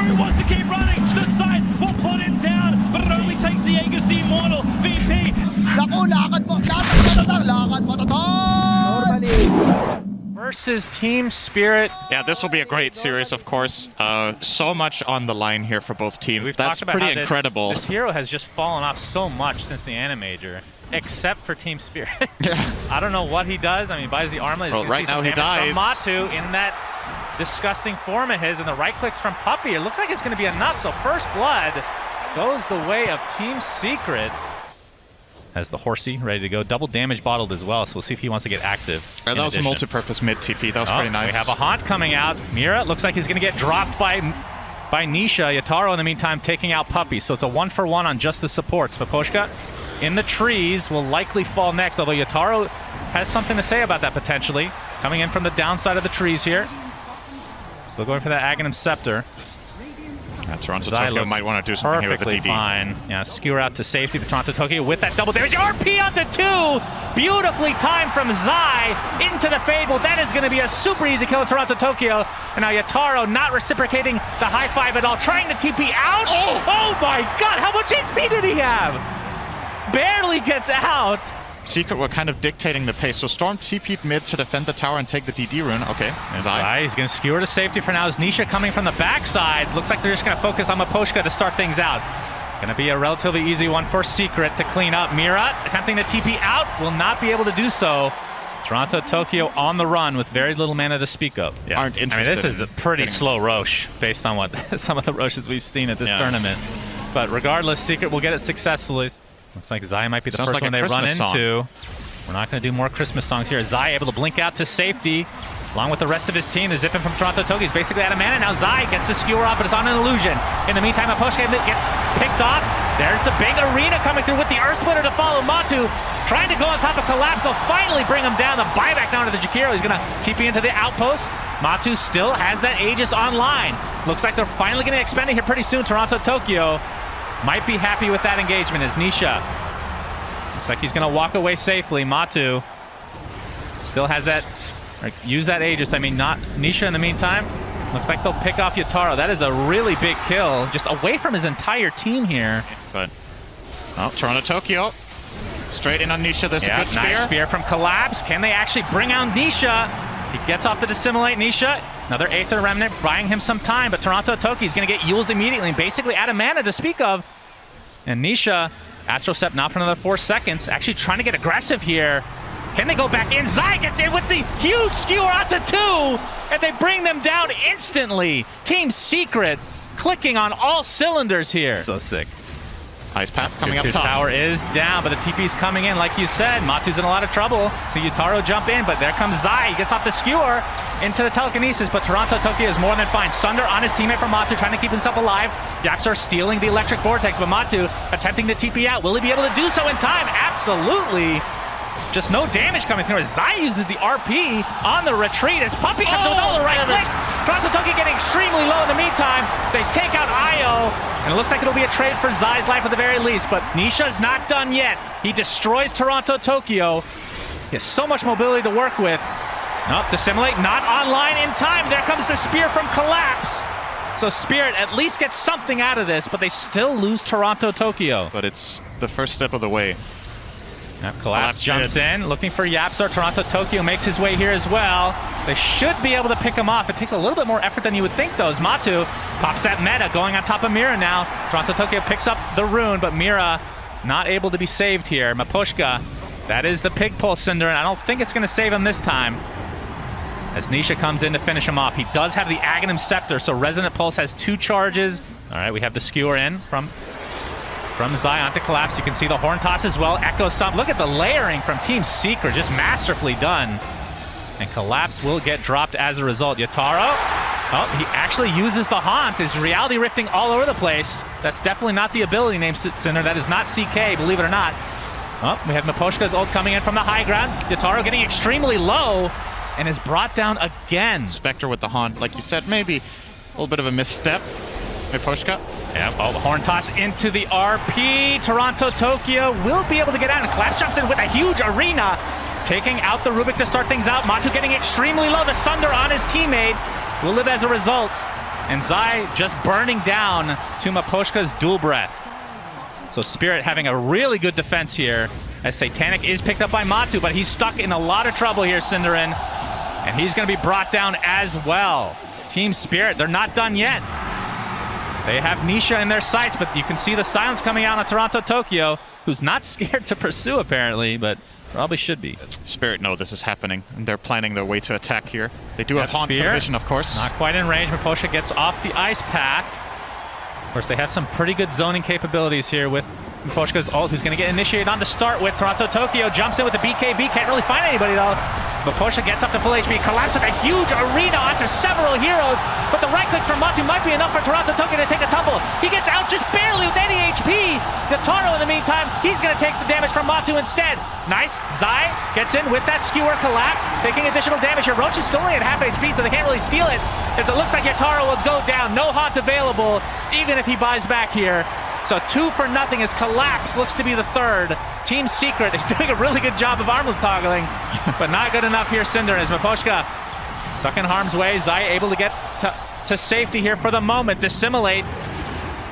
He wants to keep running. The side will put him down, but it only takes the Aegis, the Immortal. VP. Naku, lakad mo to tol! Versus Team Spirit. Yeah, this will be a great series, of course. So much on the line here for both teams. We've That's talked about pretty how incredible. This hero has just fallen off so much since the Animajor, except for Team Spirit. Yeah. I don't know what he does. I mean, he buys the armlet. Well, right now he dies. From Matu in that disgusting form of his, and the right clicks from Puppey. It looks like it's going to be enough. So first blood goes the way of Team Secret. Has the Horsey ready to go. Double damage bottled as well, so we'll see if he wants to get active. That was a multi-purpose mid TP. That was pretty nice. We have a Haunt coming out. Mira looks like he's going to get dropped by Nisha. Yataro in the meantime taking out Puppey. So it's a 1-for-1 on just the supports. Maposhka in the trees will likely fall next, although Yataro has something to say about that potentially. Coming in from the downside of the trees here. Still going for that Aghanim Scepter. Yeah, Toronto Tokyo might want to do something here with the DD. Fine. Yeah, skewer out to safety for Toronto Tokyo with that double damage. RP onto 2! Beautifully timed from Zai into the Fable. That is going to be a super easy kill in Toronto Tokyo. And now Yataro not reciprocating the high five at all. Trying to TP out. Oh my god, how much HP did he have? Barely gets out. Secret were kind of dictating the pace. So Storm TP'd mid to defend the tower and take the DD rune. Okay, Zai. He's going to skewer to safety for now. Is Nisha coming from the backside? Looks like they're just going to focus on Maposhka to start things out. Going to be a relatively easy one for Secret to clean up. Mira attempting to TP out, will not be able to do so. Toronto Tokyo on the run with very little mana to speak of. Yeah. Aren't interested. I mean, this is a pretty slow Roche based on what some of the Roches we've seen at this tournament. But regardless, Secret will get it successfully. Looks like Zai might be the first one they run into. We're not going to do more Christmas songs here. Zai able to blink out to safety, along with the rest of his team. They're zipping from Toronto Tokyo. He's basically out of mana. Now Zai gets the skewer off, but it's on an illusion. In the meantime, Maposhka gets picked off. There's the big arena coming through with the Earth Splitter to follow. Matu trying to go on top of Collapse. They'll finally bring him down. The buyback down to the Jakiro. He's going to TP into the outpost. Matu still has that Aegis online. Looks like they're finally going to expend it here pretty soon. Toronto Tokyo might be happy with that engagement as Nisha. Looks like he's going to walk away safely. Matu still has that, or use that Aegis. I mean, not Nisha in the meantime. Looks like they'll pick off Yataro. That is a really big kill, just away from his entire team here. But, oh, Toronto Tokyo. Straight in on Nisha. There's a good spear. Nice spear from Collapse. Can they actually bring out Nisha? He gets off the Dissimulate. Nisha, another Aether Remnant, buying him some time, but Toronto Tokyo is going to get Yules immediately and basically out of mana to speak of. And Nisha, Astral Step not for another 4 seconds, actually trying to get aggressive here. Can they go back in? Zai gets in with the huge skewer onto 2, and they bring them down instantly. Team Secret clicking on all cylinders here. So sick. Ice Path coming up top. Tower is down, but the TP's coming in. Like you said, Matu's in a lot of trouble. So Yataro jump in, but there comes Zai. He gets off the skewer into the telekinesis, but Toronto Tokyo is more than fine. Sunder on his teammate from Matu, trying to keep himself alive. Yapsar stealing the electric vortex, but Matu attempting to TP out. Will he be able to do so in time? Absolutely. Just no damage coming through. Zai uses the RP on the retreat as Puppey comes with all the right clicks. Toronto Tokyo getting extremely low in the meantime. They take out Io, and it looks like it'll be a trade for Zai's life at the very least, but Nisha's not done yet. He destroys Toronto Tokyo. He has so much mobility to work with. Nope, Dissimulate not online in time. There comes the spear from Collapse. So Spirit at least gets something out of this, but they still lose Toronto Tokyo. But it's the first step of the way. Yep, Collapse jumps in, looking for Yapsar. Toronto Tokyo makes his way here as well. They should be able to pick him off. It takes a little bit more effort than you would think, though, as Matu pops that meta, going on top of Mira now. Toronto Tokyo picks up the rune, but Mira not able to be saved here. Maposhka, that is the Pig Pulse Synderen. I don't think it's going to save him this time, as Nisha comes in to finish him off. He does have the Aghanim Scepter, so Resonant Pulse has 2 charges. All right, we have the skewer in from Zai onto Collapse. You can see the Horn Toss as well. Echo Stomp. Look at the layering from Team Secret. Just masterfully done. And Collapse will get dropped as a result. Yataro. Oh, he actually uses the Haunt. Is reality rifting all over the place. That's definitely not the ability name Cinder. That is not CK, believe it or not. Oh, we have Maposhka's ult coming in from the high ground. Yataro getting extremely low and is brought down again. Spectre with the Haunt. Like you said, maybe a little bit of a misstep. Maposhka. Yeah, oh, the Horn Toss into the RP. Toronto Tokyo will be able to get out, and Collapse jumps in with a huge arena, taking out the Rubik to start things out. Matu getting extremely low. The Sunder on his teammate will live as a result. and Zai just burning down to Miposhka's dual breath. So Spirit having a really good defense here, as Satanic is picked up by Matu, but he's stuck in a lot of trouble here, Synderen, and he's going to be brought down as well. Team Spirit, they're not done yet. They have Nisha in their sights, but you can see the silence coming out on Toronto Tokyo, who's not scared to pursue apparently, but probably should be. Spirit know this is happening, and they're planning their way to attack here. They do have Haunt Spear. vision, of course. Not quite in range. Miposhka gets off the ice path. Of course, they have some pretty good zoning capabilities here with Miposhka's ult, who's going to get initiated on to start with. Toronto Tokyo jumps in with the BKB. Can't really find anybody, though. Miposhka gets up to full HP, collapses with a huge arena onto several heroes, but the right clicks from Matu might be enough for Toronto Tokyo to take a tumble. He gets out just barely with any HP. Yataro, in the meantime, he's going to take the damage from Matu instead. Nice. Zai gets in with that skewer collapse, taking additional damage here. Roach is still only at half HP, so they can't really steal it, as it looks like Yataro will go down. No haunt available, even if he buys back here. So 2 for nothing as Collapse looks to be the third. Team Secret is doing a really good job of armlet toggling, but not good enough here, Synderen, as Miposhka stuck in harm's way. Zai able to get to safety here for the moment. Dissimulate.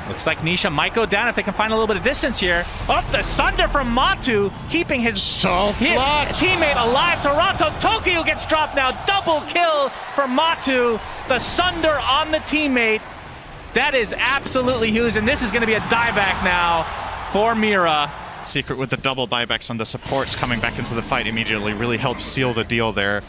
Looks like Nisha might go down if they can find a little bit of distance here. Up the Sunder from Matu, keeping his teammate alive. Toronto Tokyo gets dropped now. Double kill for Matu. The Sunder on the teammate. That is absolutely huge, and this is going to be a dieback now for Mira. Secret with the double buybacks on the supports coming back into the fight immediately really helps seal the deal there.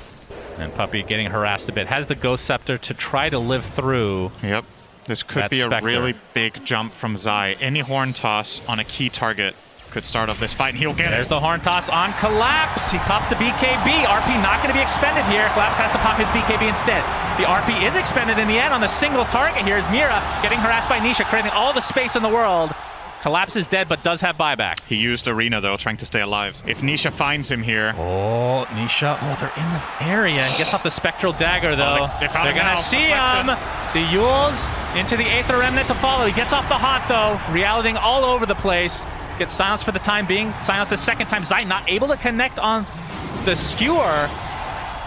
And Puppey getting harassed a bit. Has the Ghost Scepter to try to live through. Yep. This could be a really big jump from Zai. Any horn toss on a key target could start off this fight, and he'll get There's the horn toss on Collapse. He pops the BKB. RP not going to be expended here. Collapse has to pop his BKB instead. The RP is expended in the end on the single target here. Is Mira getting harassed by Nisha, creating all the space in the world. Collapse is dead, but does have buyback. He used Arena, though, trying to stay alive. If Nisha finds him here... Oh, Nisha. Oh, they're in the area. He gets off the Spectral Dagger, though. They're going to see him. The Yules into the Aether Remnant to follow. He gets off the Haunt, though. Realitying all over the place. Gets silenced for the time being. Silenced the second time. Zai not able to connect on the Skewer.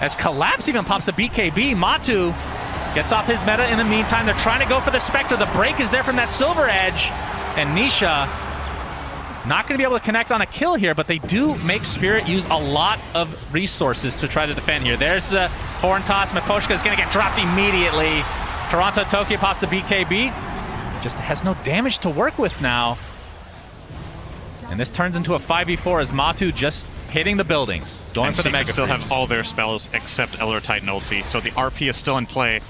As Collapse even pops the BKB. Matu gets off his meta in the meantime. They're trying to go for the Spectre. The break is there from that Silver Edge. And Nisha not going to be able to connect on a kill here, but they do make Spirit use a lot of resources to try to defend here. There's the horn toss. Miposhka is going to get dropped immediately. Toronto Tokyo pops the BKB. Just has no damage to work with now. And this turns into a 5v4 as Matu just hitting the buildings. Going and for the Mega still Freeze. have all their spells except Elder Titan ulti, so the RP is still in play.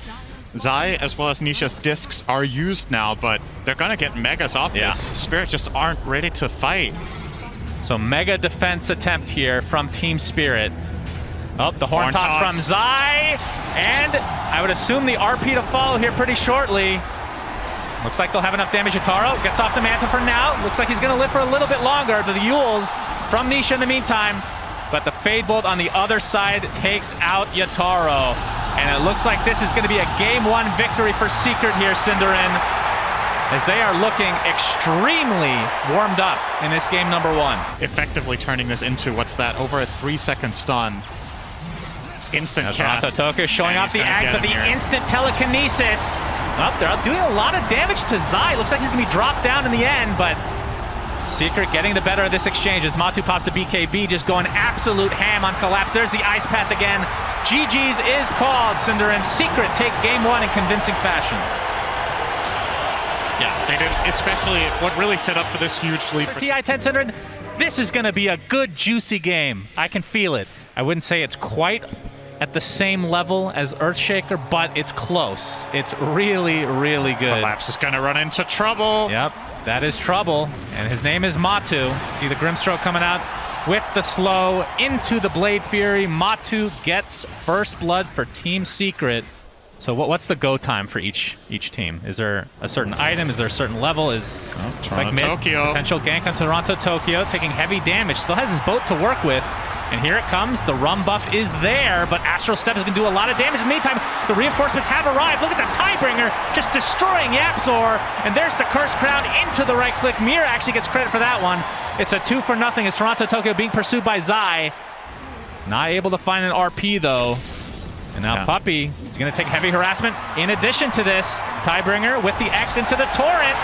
Zai, as well as Nisha's discs, are used now, but they're going to get Megas off this. Spirit just aren't ready to fight. So Mega defense attempt here from Team Spirit. Oh, the horn toss from Zai. And I would assume the RP to follow here pretty shortly. Looks like they'll have enough damage. Yataro gets off the mantle for now. Looks like he's going to live for a little bit longer. The Yules from Nisha in the meantime. But the Fade Bolt on the other side takes out Yataro. And it looks like this is going to be a Game 1 victory for Secret here, Synderen, as they are looking extremely warmed up in this game number 1. Effectively turning this into, what's that, over a 3-second stun. Instant cast. Toronto Tokyo showing off the axe, but the instant telekinesis. Oh, they're doing a lot of damage to Zai. Looks like he's going to be dropped down in the end, but Secret getting the better of this exchange as Matu pops the BKB, just going absolute ham on Collapse. There's the ice path again. GG's is called, Synderen. Secret take game 1 in convincing fashion. Yeah, they did, especially what really set up for this huge lead. For TI-10, Synderen, this is going to be a good, juicy game. I can feel it. I wouldn't say it's quite at the same level as Earthshaker, but it's close. It's really, really good. Collapse is going to run into trouble. Yep, that is trouble. And his name is Matu. See the Grimstroke coming out with the slow into the Blade Fury. Matu gets first blood for Team Secret. So what's the go time for each team? Is there a certain item? Is there a certain level? It's like mid Tokyo. Potential gank on Toronto Tokyo, taking heavy damage. Still has his boat to work with. And here it comes. The rum buff is there, but Astral Step is going to do a lot of damage. In the meantime, the reinforcements have arrived. Look at the Tiebringer just destroying Yapzor. And there's the Curse Crown into the right click. Mira actually gets credit for that one. It's a 2-0 as Toronto Tokyo being pursued by Zai. Not able to find an RP, though. And now Puppey is going to take heavy harassment. In addition to this, Tidebringer with the X into the Torrent.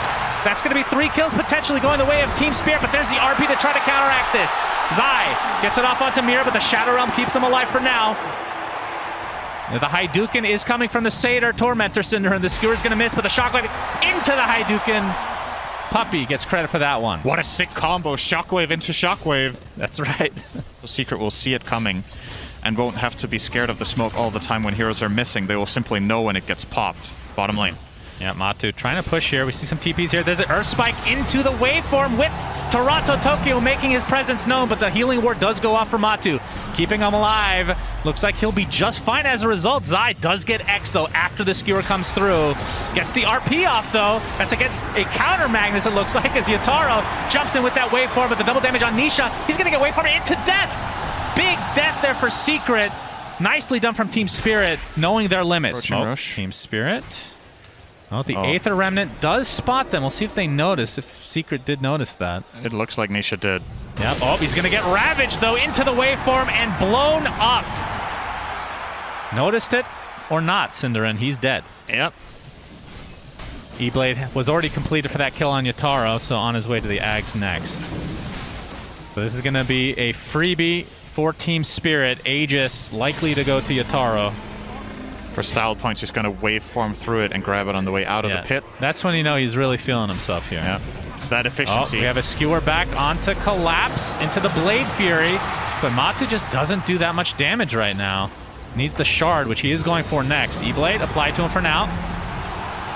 That's going to be 3 kills potentially going the way of Team Spirit, but there's the RP to try to counteract this. Zai gets it off onto Mira, but the Shadow Realm keeps him alive for now. The Hadouken is coming from the Satyr Tormentor Synderen. The Skewer's going to miss, but the Shockwave into the Hadouken. Puppey gets credit for that one. What a sick combo. Shockwave into Shockwave. That's right. The Secret will see it coming and won't have to be scared of the smoke all the time when heroes are missing. They will simply know when it gets popped. Bottom lane. Yeah, Matu trying to push here. We see some TPs here. There's an Earth Spike into the waveform with Toronto Tokyo making his presence known, but the healing ward does go off for Matu, keeping him alive. Looks like he'll be just fine as a result. Zai does get X, though, after the Skewer comes through. Gets the RP off, though. That's against a counter Magnus, it looks like, as Yataro jumps in with that waveform, but the double damage on Nisha. He's going to get waveform into death. Big death there for Secret. Nicely done from Team Spirit, knowing their limits. Team Spirit. Oh, the Aether Remnant does spot them. We'll see if they notice, if Secret did notice that. It looks like Nisha did. Yep. Oh, he's going to get ravaged, though, into the waveform and blown up. Noticed it or not, Synderen? He's dead. Yep. E-Blade was already completed for that kill on Yataro, so on his way to the Ags next. So this is going to be a freebie for Team Spirit. Aegis likely to go to Yataro. For style points, he's going to waveform through it and grab it on the way out of the pit. That's when you know he's really feeling himself here. Yeah. It's that efficiency. Oh, we have a Skewer back onto Collapse, into the Blade Fury, but Matu just doesn't do that much damage right now. Needs the Shard, which he is going for next. E-Blade applied to him for now.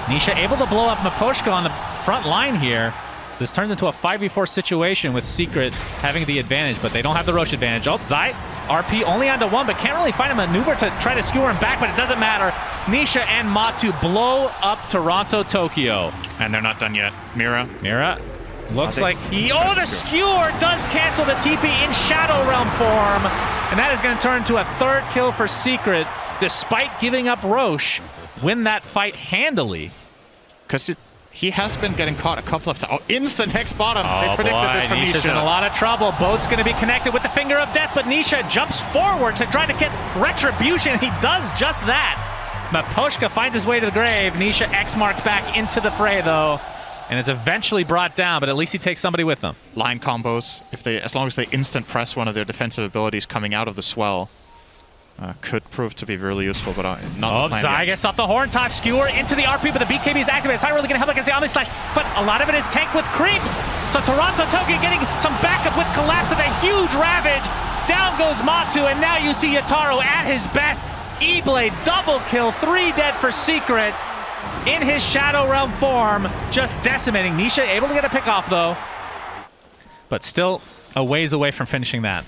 Nisha able to blow up Miposhka on the front line here. So this turns into a 5v4 situation with Secret having the advantage, but they don't have the Roche advantage. Oh, Zai, RP only onto 1, but can't really find a maneuver to try to skewer him back, but it doesn't matter. Nisha and Matu blow up Toronto Tokyo. And they're not done yet. Mira looks like he... Oh, the Skewer does cancel the TP in Shadow Realm form. And that is going to turn to a 3rd kill for Secret, despite giving up Roche. Win that fight handily. Because he has been getting caught a couple of times. Oh, instant Hex bottom. Oh, they predicted this from Nisha's in a lot of trouble. Boat's going to be connected with the Finger of Death, but Nisha jumps forward to try to get retribution. He does just that. Miposhka finds his way to the grave. Nisha X-marks back into the fray, though. And it's eventually brought down, but at least he takes somebody with him. Line combos, as long as they instant press one of their defensive abilities coming out of the swell, could prove to be really useful, but not. Oh, Zai gets off the Horn Toss, Skewer into the RP, but the BKB is activated. It's not really going to help against the Omni Slash, but a lot of it is tanked with creeps. So Toronto Tokyo getting some backup with Collapse with a huge ravage. Down goes Matu, and now you see Yataro at his best. E-Blade double kill, 3 dead for Secret in his Shadow Realm form, just decimating. Nisha able to get a pick off, though, but still a ways away from finishing that.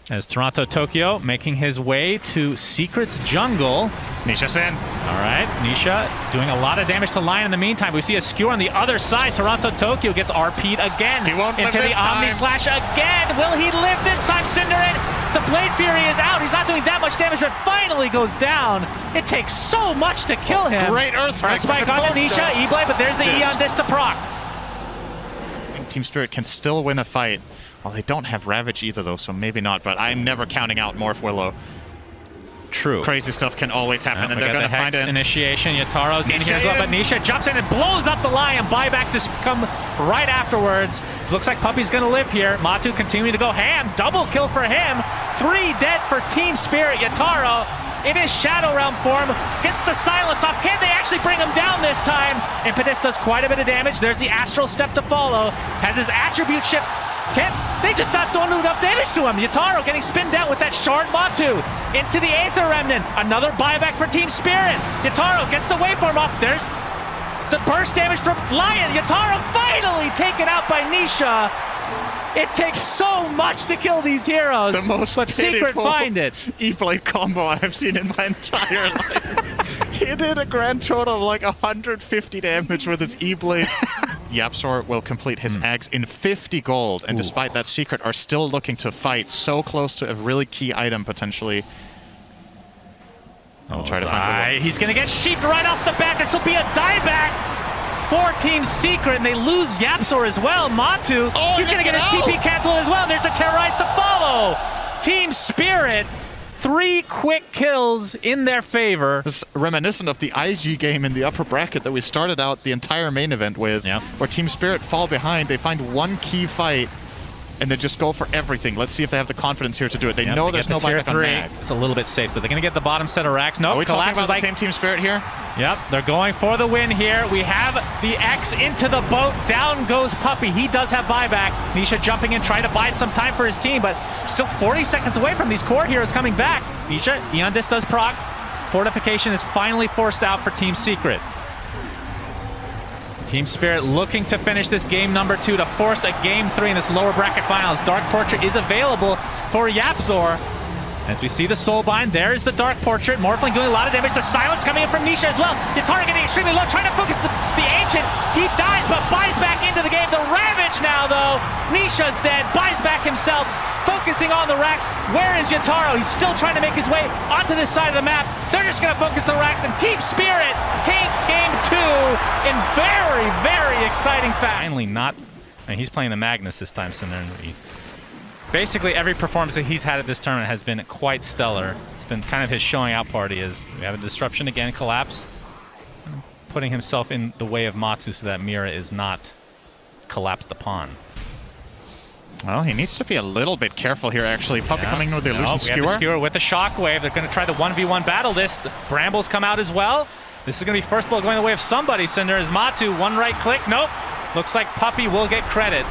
As Toronto Tokyo making his way to Secret's jungle. Nisha's in. All right, Nisha doing a lot of damage to Lion in the meantime. We see a Skewer on the other side. Toronto Tokyo gets RP'd again. He won't into live the this Omni time. Slash again. Will he live this time, Synderen? The Blade Fury is out. He's not doing that much damage, but finally goes down. It takes so much to kill him. Great Earth Spike onto Nisha, E-Blade, but there's the E on this to proc. Team Spirit can still win a fight. Well, they don't have Ravage either, though, so maybe not, but I'm never counting out Morph Willow. True. Crazy stuff can always happen, and they're going to find it. Initiation. Yataro's in here as well, but Nisha jumps in and blows up the Lion. Buyback to come right afterwards. Looks like Puppey's going to live here. Matu continuing to go ham. Double kill for him. 3 dead for Team Spirit. Yataro in his Shadow Realm form gets the silence off. Can they actually bring him down this time? Impetus does quite a bit of damage. There's the Astral Step to follow. Has his attribute shift. They just not doing enough damage to him. Yataro getting spinned out with that Shard Matu into the Aether Remnant. Another buyback for Team Spirit. Yataro gets the waveform off. There's the burst damage from Lion. Yataro finally taken out by Nisha. It takes so much to kill these heroes, but Secret find it. E-Blade combo I've seen in my entire life. He did a grand total of like 150 damage with his E-Blade. Yapzor will complete his Ags in 50 gold, and despite that, Secret are still looking to fight so close to a really key item potentially. I'll try to find the he's going to get sheeped right off the bat. This will be a dieback for Team Secret, and they lose Yapzor as well. Matu, he's going to get his TP canceled as well. There's the Terrorize to follow. Team Spirit 3 quick kills in their favor. It's reminiscent of the IG game in the upper bracket that we started out the entire main event with, where Team Spirit fall behind, they find one key fight, and then just go for everything. Let's see if they have the confidence here to do it. They know there's no buyback on mag. It's a little bit safe, so they're going to get the bottom set of racks. No, Are we talking about like the same Team Spirit here? Yep, they're going for the win here. We have the X into the boat. Down goes Puppey. He does have buyback. Nisha jumping in, trying to bide some time for his team, but still 40 seconds away from these core heroes coming back. Nisha, Eondis does proc. Fortification is finally forced out for Team Secret. Team Spirit looking to finish this game number 2 to force a game 3 in this lower bracket finals. Dark Portrait is available for Yapzor. As we see the Soulbind, there is the Dark Portrait. Morphling doing a lot of damage. The silence coming in from Nisha as well. Yatara getting extremely low, trying to focus the Ancient. He dies, but buys back into the game. The Ravage now, though. Nisha's dead, buys back himself, focusing on the racks. Where is Yataro? He's still trying to make his way onto this side of the map. They're just going to focus the racks, and Team Spirit take game 2 in very, very exciting fashion. Finally not, and he's playing the Magnus this time, Synderen. Basically, every performance that he's had at this tournament has been quite stellar. It's been kind of his showing out party as we have a disruption again, collapse, putting himself in the way of Matsu so that Mira is not collapsed upon. Well, he needs to be a little bit careful here, actually. Puppey coming in with the illusion skewer. We have the skewer with the shockwave. They're going to try the 1v1 battle this. The Brambles come out as well. This is going to be first blow going the way of somebody, Cinder, as Matu, one right click. Nope. Looks like Puppey will get credit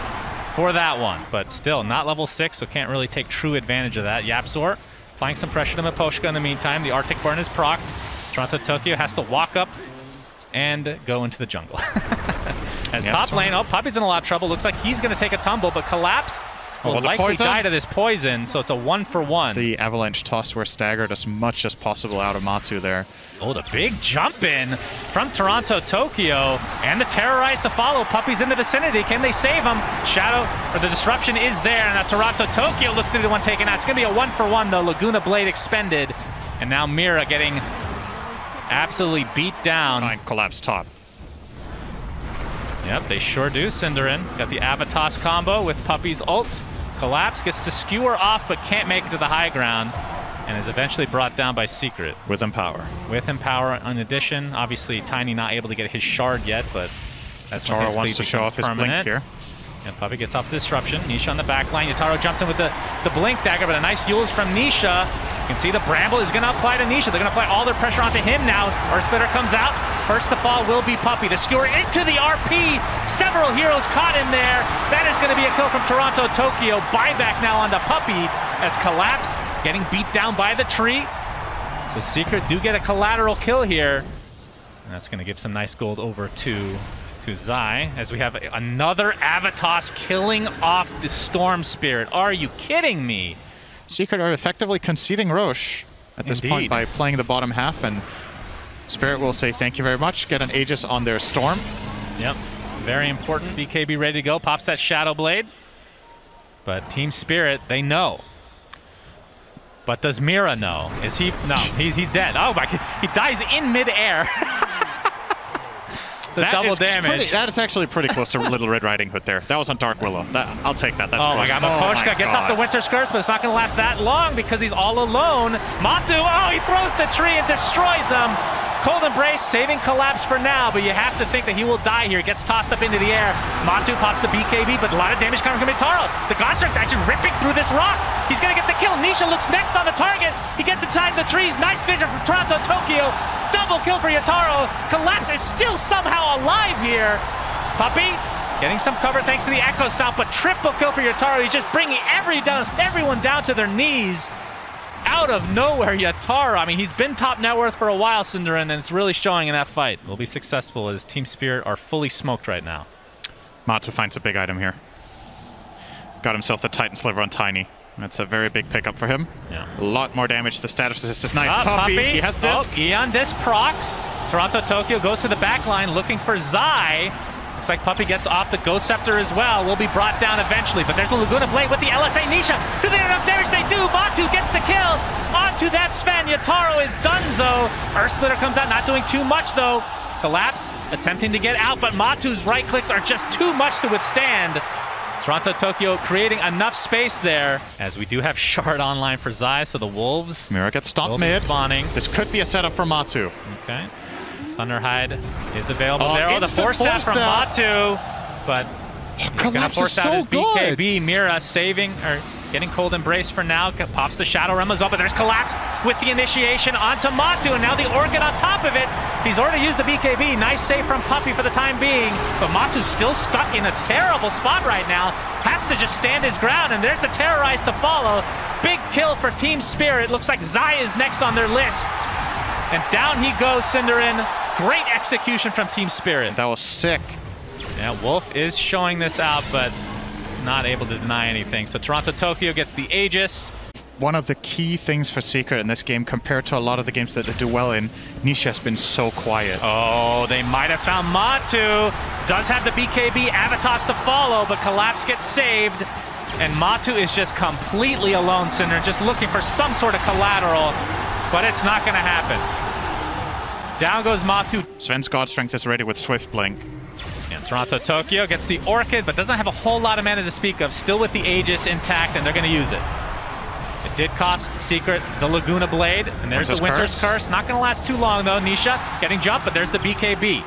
for that one, but still not level 6, so can't really take true advantage of that. Yapzor applying some pressure to Miposhka in the meantime. The Arctic Burn is procced. Toronto Tokyo has to walk up and go into the jungle. As top lane, Puppey's in a lot of trouble. Looks like he's going to take a tumble, but Collapse will likely die to this poison, so it's a 1-for-1. The Avalanche toss were staggered as much as possible out of Matsu there. Oh, the big jump in from Toronto Tokyo, and the Terrorize to follow. Puppey's in the vicinity. Can they save him? Shadow, or the disruption is there, and Toronto Tokyo looks to be the one taken out. It's going to be a 1-for-1, though. Laguna Blade expended, and now Mira getting absolutely beat down. Fine, Collapse top. Yep, they sure do, Synderen. Got the Avatos combo with Puppey's ult. Collapse gets to skewer off, but can't make it to the high ground, and is eventually brought down by Secret. With Empower. With Empower in addition. Obviously, Tiny not able to get his shard yet, but that's when Yataro wants to show off his blink here. And Puppey gets off the disruption. Nisha on the back line. Yataro jumps in with the blink dagger, but a nice Yules from Nisha. You can see the Bramble is going to apply to Nisha. They're going to apply all their pressure onto him now. Earth Splitter comes out. First to fall will be Puppey. The skewer into the RP. Several heroes caught in there. That is going to be a kill from Toronto Tokyo. Buyback now onto Puppey as Collapse getting beat down by the tree. So Secret do get a collateral kill here. And that's going to give some nice gold over to Zai, as we have another Avatos killing off the Storm Spirit. Are you kidding me? Secret are effectively conceding Roche at this point by playing the bottom half, and Spirit will say thank you very much, get an Aegis on their Storm. Yep, very important. BKB ready to go, pops that Shadow Blade. But Team Spirit, they know. But does Mira know? Is he? No, he's dead. Oh my God, he dies in midair. The double damage. That is actually pretty close to Little Red Riding Hood there. That was on Dark Willow. I'll take that. That's oh my God, Miposhka gets off the Winter Curse, but it's not going to last that long because he's all alone. Matu, he throws the tree and destroys him. Cold Embrace saving Collapse for now, but you have to think that he will die here. Gets tossed up into the air. Matu pops the BKB, but a lot of damage coming from Mitaro. The Construct's actually ripping through this rock. He's going to get the kill. Nisha looks next on the target. He gets inside the trees. Nice vision from Toronto Tokyo. Double kill for Yataro. Collapse is still somehow alive here. Puppey getting some cover thanks to the Echo Stomp, but triple kill for Yataro. He's just bringing everyone down to their knees. Out of nowhere, Yataro. I mean, he's been top net worth for a while, Synderen, and it's really showing in that fight. Will be successful as Team Spirit are fully smoked right now. Matsu finds a big item here. Got himself the Titan Sliver on Tiny. That's a very big pickup for him. Yeah. A lot more damage to status resistance. Nice Puppey. He has this. Eondis procs. Toronto Tokyo goes to the back line looking for Zai. Looks like Puppey gets off the Ghost Scepter as well. Will be brought down eventually, but there's the Laguna Blade with the LSA Nisha. Do they have enough damage? They do. Matu gets the kill. Onto that Sven. Yataro is donezo. Earth Splitter comes out, not doing too much though. Collapse attempting to get out, but Matu's right clicks are just too much to withstand. Toronto Tokyo creating enough space there, as we do have Shard online for Zai, so the Wolves Mira gets will stopped be mid. spawning. This could be a setup for Matu. Okay. Thunderhide is available there. Oh, the instant force stab from stab. Matu, but he's gonna Collapse force is out so his good. BKB. Mira saving, or getting cold embrace for now. Pops the Shadow Realm as well, but there's Collapse with the initiation onto Matu, and now the Orchid on top of it. He's already used the BKB. Nice save from Puppey for the time being, but Matu's still stuck in a terrible spot right now. Has to just stand his ground, and there's the Terrorize to follow. Big kill for Team Spirit. Looks like Zai is next on their list. And down he goes, Synderen. Great execution from Team Spirit. That was sick. Yeah, Wolf is showing this out, but not able to deny anything. So Toronto Tokyo gets the Aegis. One of the key things for Secret in this game, compared to a lot of the games that they do well in, Nisha has been so quiet. Oh, they might have found Matu. Does have the BKB, Avatos to follow, but Collapse gets saved. And Matu is just completely alone, Cinder, just looking for some sort of collateral, but it's not going to happen. Down goes Matu. Sven's God Strength is ready with Swift Blink. And Toronto Tokyo gets the Orchid, but doesn't have a whole lot of mana to speak of. Still with the Aegis intact, and they're going to use it. It did cost Secret the Laguna Blade, and there's the Winter's Curse. Not going to last too long, though. Nisha getting jumped, but there's the BKB.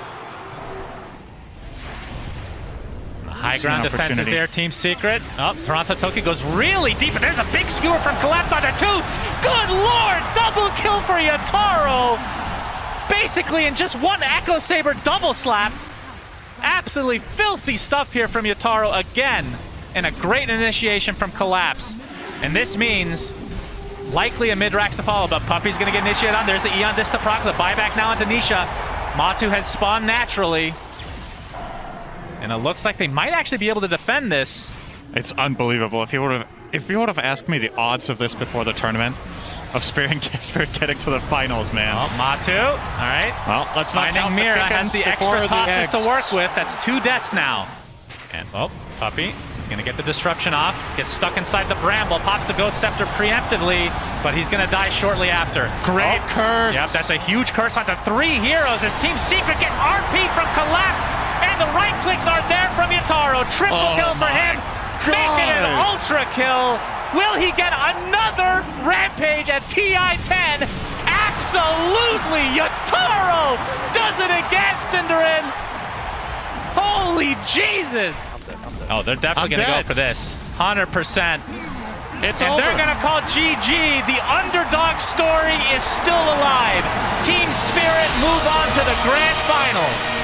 The high ground defense is there, Team Secret. Oh, Toronto Tokyo goes really deep, and there's a big skewer from Collapse on that too. Good lord! Double kill for Yataro! Basically in just one Echo Saber double slap. Absolutely filthy stuff here from Yataro again. And a great initiation from Collapse. And this means likely a mid-rax to follow, but Puppey's going to get initiated on. There's the Eon Disc to proc, the buyback now onto Nisha. Matu has spawned naturally. And it looks like they might actually be able to defend this. It's unbelievable. If you would have asked me the odds of this before the tournament, of Spirit getting to the finals, man. Oh, Matu, all right. Well, let's not count the Mira has chickens the before extra the tosses eggs. to work with. That's 2 deaths now. And, oh, Puppey is going to get the disruption off. Gets stuck inside the bramble. Pops the Ghost Scepter preemptively, but he's going to die shortly after. Great curse. Yep, that's a huge curse onto 3 heroes as Team Secret get RP from Collapse. And the right clicks are there from Yataro. Triple kill for him. Making an ultra kill. Will he get another Rampage at TI-10? Absolutely! Yataro does it again, Synderen! Holy Jesus! Oh, they're definitely going to go for this. 100%. It's and over. they're going to call GG. The underdog story is still alive. Team Spirit move on to the grand finals.